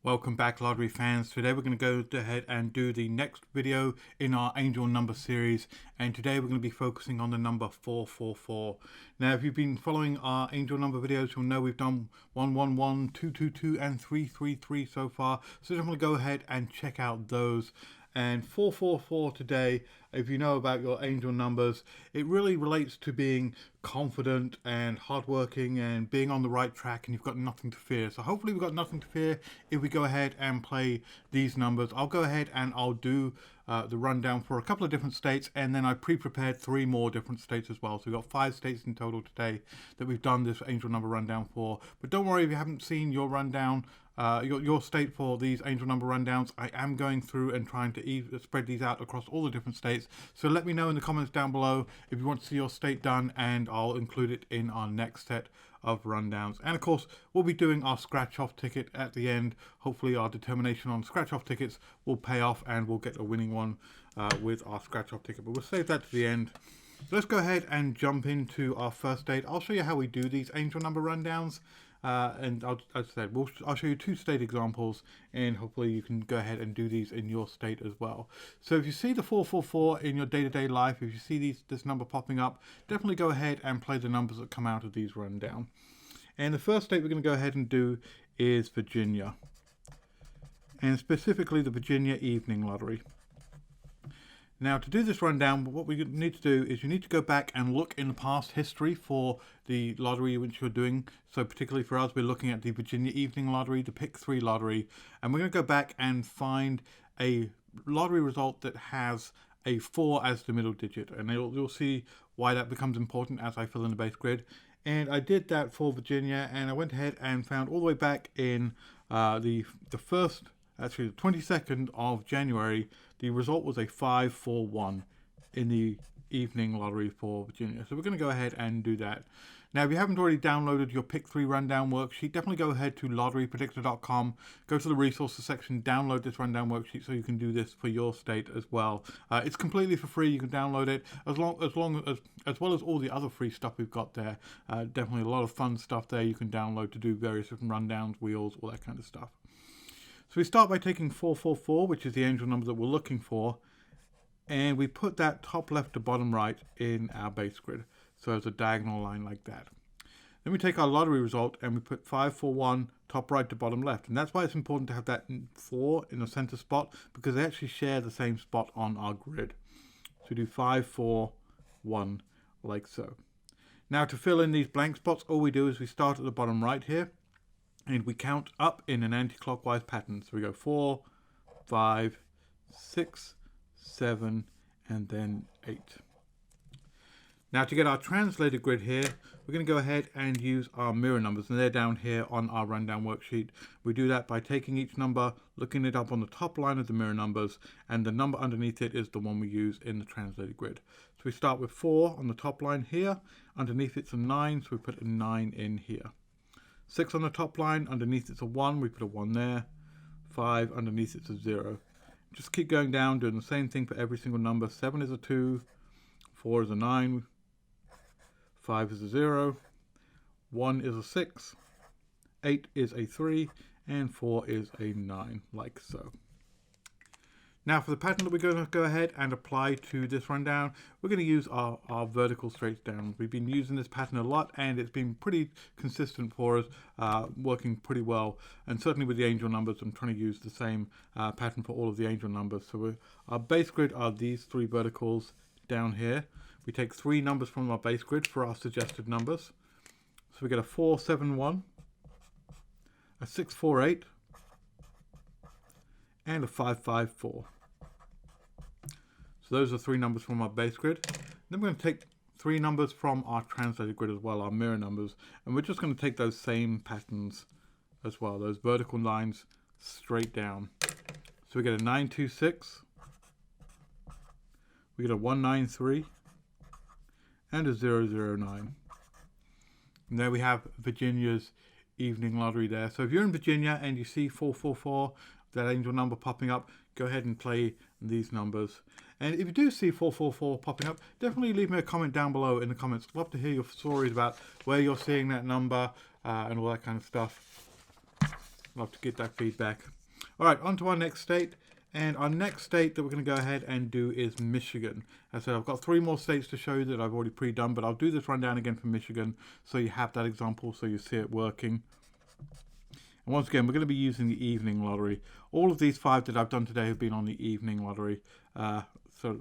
Welcome back, lottery fans. Today we're going to go ahead and do the next video in our angel number series, and today we're going to be focusing on the number 444. Now, if you've been following our angel number videos, you'll know we've done 111, 222 and 333 so far, so definitely go ahead and check out those. And 444 today, if you know about your angel numbers, it really relates to being confident and hardworking and being on the right track, and you've got nothing to fear. So hopefully we've got nothing to fear if we go ahead and play these numbers. I'll go ahead and I'll do the rundown for a couple of different states, and then I pre-prepared 3 more different states as well. So we've got 5 states in total today that we've done this angel number rundown for. But don't worry if you haven't seen your rundown, your state for these angel number rundowns. I am going through and trying to spread these out across all the different states. So let me know in the comments down below if you want to see your state done, and I'll include it in our next set of rundowns. And of course, we'll be doing our scratch off ticket at the end. Hopefully our determination on scratch off tickets will pay off and we'll get a winning one with our scratch off ticket, but we'll save that to the end. So let's go ahead and jump into our first state. I'll show you how we do these angel number rundowns. And as I said, I'll show you 2 state examples, and hopefully you can go ahead and do these in your state as well. So if you see the 444 in your day-to-day life, if you see this number popping up, definitely go ahead and play the numbers that come out of these rundown. And the first state we're going to go ahead and do is Virginia, and specifically the Virginia Evening Lottery. Now, to do this rundown, what we need to do is you need to go back and look in the past history for the lottery which you're doing. So particularly for us, we're looking at the Virginia Evening Lottery, the Pick 3 lottery, and we're going to go back and find a lottery result that has a 4 as the middle digit, and you'll see why that becomes important as I fill in the base grid. And I did that for Virginia, and I went ahead and found all the way back in the 22nd of January, the result was a 541 in the evening lottery for Virginia. So we're going to go ahead and do that. Now, if you haven't already downloaded your Pick 3 rundown worksheet, definitely go ahead to lotterypredictor.com, go to the resources section, download this rundown worksheet so you can do this for your state as well. It's completely for free. You can download it as well as all the other free stuff we've got there. Definitely a lot of fun stuff there you can download to do various different rundowns, wheels, all that kind of stuff. So we start by taking 444, which is the angel number that we're looking for, and we put that top left to bottom right in our base grid. So it's a diagonal line like that. Then we take our lottery result and we put 541 top right to bottom left. And that's why it's important to have that 4 in the center spot, because they actually share the same spot on our grid. So we do 541 like so. Now, to fill in these blank spots, all we do is we start at the bottom right here, and we count up in an anti-clockwise pattern. So we go 4, 5, 6, 7, and then 8. Now, to get our translated grid here, we're going to go ahead and use our mirror numbers, and they're down here on our rundown worksheet. We do that by taking each number, looking it up on the top line of the mirror numbers, and the number underneath it is the one we use in the translated grid. So we start with 4 on the top line here. Underneath it's a 9, so we put a 9 in here. 6 on the top line, underneath it's a 1, we put a 1 there. 5, underneath it's a 0. Just keep going down, doing the same thing for every single number. 7 is a 2, 4 is a 9, 5 is a 0, 1 is a 6, 8 is a 3, and 4 is a 9, like so. Now, for the pattern that we're going to go ahead and apply to this rundown, we're going to use our vertical straight down. We've been using this pattern a lot, and it's been pretty consistent for us, working pretty well. And certainly with the angel numbers, I'm trying to use the same pattern for all of the angel numbers. So our base grid are these 3 verticals down here. We take 3 numbers from our base grid for our suggested numbers. So we get a 471, a 648, and a 554. So those are 3 numbers from our base grid. Then we're going to take 3 numbers from our translated grid as well, our mirror numbers, and we're just going to take those same patterns as well, those vertical lines straight down. So we get a 926, we get a 193, and a 009. And there we have Virginia's evening lottery there. So if you're in Virginia and you see 444, that angel number popping up, go ahead and play these numbers. And if you do see 444 popping up, definitely leave me a comment down below in the comments. I'd love to hear your stories about where you're seeing that number and all that kind of stuff. Love to get that feedback. All right, on to our next state. And our next state that we're going to go ahead and do is Michigan. As I said, I've got 3 more states to show you that I've already pre-done, but I'll do this rundown again for Michigan so you have that example, so you see it working. And once again, we're going to be using the evening lottery. All of these 5 that I've done today have been on the evening lottery. So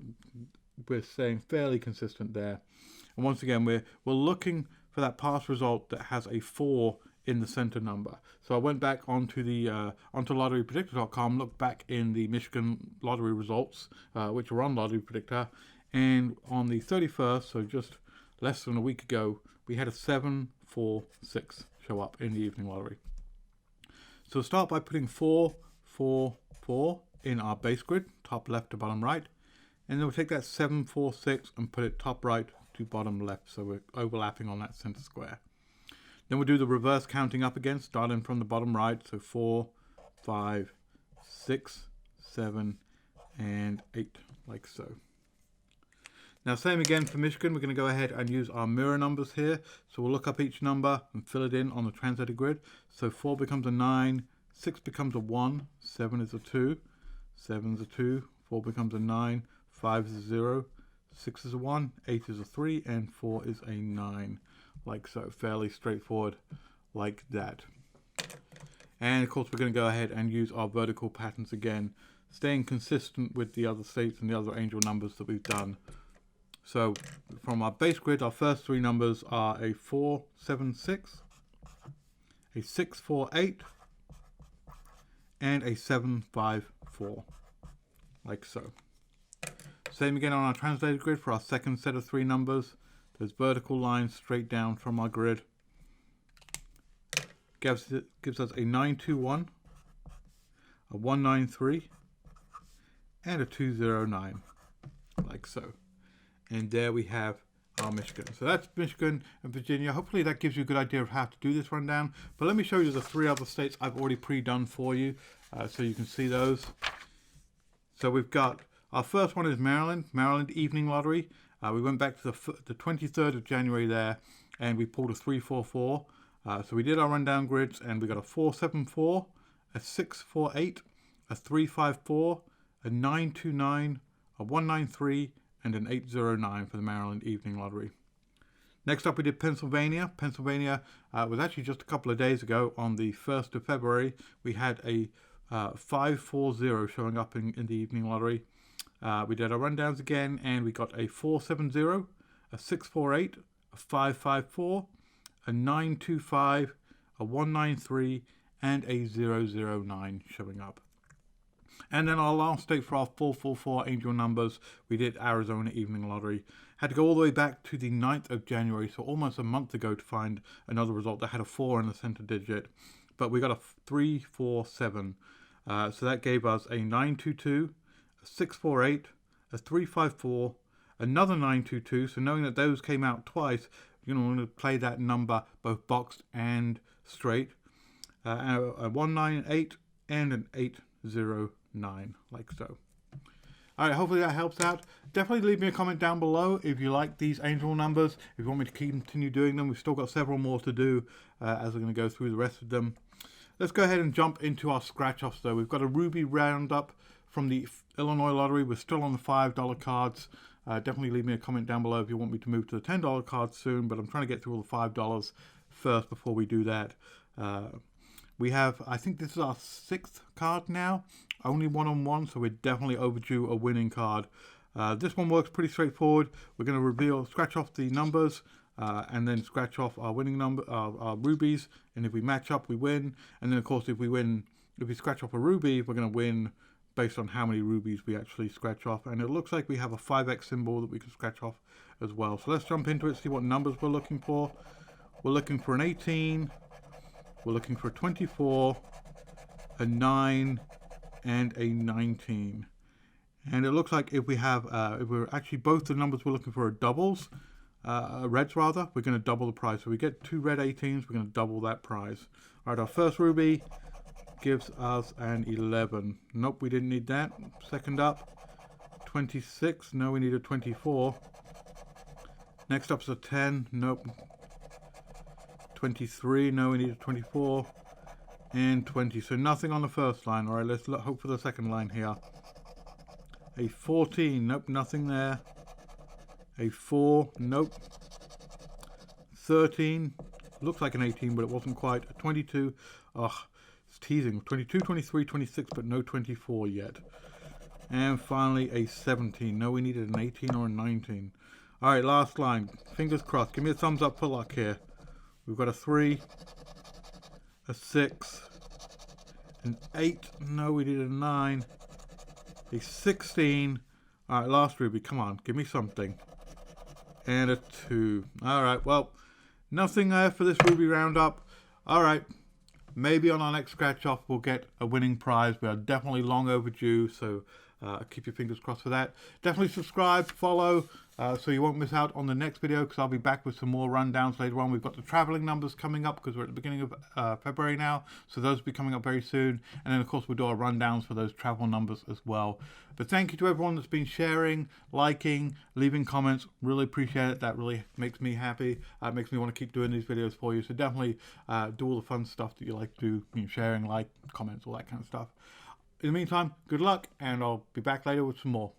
we're staying fairly consistent there. And once again, we're looking for that past result that has a 4 in the center number. So I went back onto lotterypredictor.com, looked back in the Michigan lottery results, which were on Lottery Predictor, and on the 31st, so just less than a week ago, we had a 7, 4, 6 show up in the evening lottery. So we'll start by putting 4, 4, 4 in our base grid, top left to bottom right, and then we'll take that 7, 4, 6 and put it top right to bottom left, so we're overlapping on that center square. Then we'll do the reverse counting up again, starting from the bottom right. So 4, 5, 6, 7, and 8, like so. Now same again for Michigan. We're going to go ahead and use our mirror numbers here. So we'll look up each number and fill it in on the translated grid. So 4 becomes a 9, 6 becomes a 1, 7 is a 2, 7 is a 2, 4 becomes a 9, 5 is a 0, 6 is a 1, 8 is a 3, and 4 is a 9. Like so, fairly straightforward like that. And of course we're going to go ahead and use our vertical patterns again, staying consistent with the other states and the other angel numbers that we've done. So from our base grid, our first 3 numbers are a 4, 7, 6, a 6, 4, 8, and a 7, 5, 4, like so. Same again on our translated grid for our second set of 3 numbers. Those vertical lines straight down from our grid gives us a 921, a 193, and a 209, like so. And there we have our Michigan. So that's Michigan and Virginia. Hopefully that gives you a good idea of how to do this rundown. But let me show you the 3 other states I've already pre-done for you, so you can see those. So we've got, our first one is Maryland Evening Lottery. We went back to the 23rd of January there, and we pulled a 344. So we did our rundown grids, and we got a 474, a 648, a 354, a 929, a 193, and an 809 for the Maryland Evening Lottery. Next up, we did Pennsylvania. Pennsylvania was actually just a couple of days ago. On the 1st of February, we had a 540 showing up in the Evening Lottery. We did our rundowns again, and we got a 470, a 648, a 554, a 925, a 193, and a 009 showing up. And then our last state for our 444 angel numbers, we did Arizona Evening Lottery. Had to go all the way back to the 9th of January, so almost a month ago, to find another result that had a 4 in the center digit. But we got a 347. So that gave us a 922, a 648, a 354, another 922. So knowing that those came out twice, you're going to want to play that number both boxed and straight. A 198 and an 809, like so. All right, hopefully that helps out. Definitely leave me a comment down below if you like these angel numbers, if you want me to continue doing them. We've still got several more to do as we're going to go through the rest of them. Let's go ahead and jump into our scratch-offs though. We've got a Ruby roundup from the Illinois Lottery. We're still on the $5 cards. Definitely leave me a comment down below if you want me to move to the $10 cards soon, but I'm trying to get through all the $5 first before we do that. We have, I think this is our 6th card now, only 1-on-1, so we're definitely overdue a winning card. This one works pretty straightforward. We're going to scratch off the numbers, and then scratch off our winning number, our rubies, and if we match up, we win. And then of course, if we scratch off a ruby, we're going to win based on how many rubies we actually scratch off. And it looks like we have a 5x symbol that we can scratch off as well. So let's jump into it, see what numbers we're looking for. We're looking for an 18, we're looking for a 24, a 9, and a 19. And it looks like if we have, if we're actually both the numbers we're looking for are doubles, reds rather, we're going to double the prize. So we get 2 red 18s, we're going to double that prize. All right, our first ruby gives us an 11. Nope, we didn't need that. Second up, 26. No, we need a 24. Next up is a 10. Nope. 23. No, we need a 24. and 20. So nothing on the first line. All right, let's hope for the second line here. A 14, nope, nothing there. A 4, nope. 13, looks like an 18, but it wasn't quite. A 22, ugh, it's teasing. 22, 23, 26, but no 24 yet. And finally a 17. No, we needed an 18 or a 19. All right, last line. Fingers crossed. Give me a thumbs up for luck here. We've got a 3, a 6, an 8. No, we needed a 9. A 16. All right, last ruby. Come on, give me something. And a 2. All right, well, nothing there for this ruby roundup. All right, maybe on our next scratch off we'll get a winning prize. We are definitely long overdue, so keep your fingers crossed for that. Definitely subscribe, follow, so you won't miss out on the next video, because I'll be back with some more rundowns later on. We've got the traveling numbers coming up because we're at the beginning of February now, so those will be coming up very soon. And then of course we'll do our rundowns for those travel numbers as well. But thank you to everyone that's been sharing, liking, leaving comments. Really appreciate it. That really makes me happy. Makes me want to keep doing these videos for you. So definitely do all the fun stuff that you like to do, sharing, like, comments, all that kind of stuff. In the meantime, good luck, and I'll be back later with some more.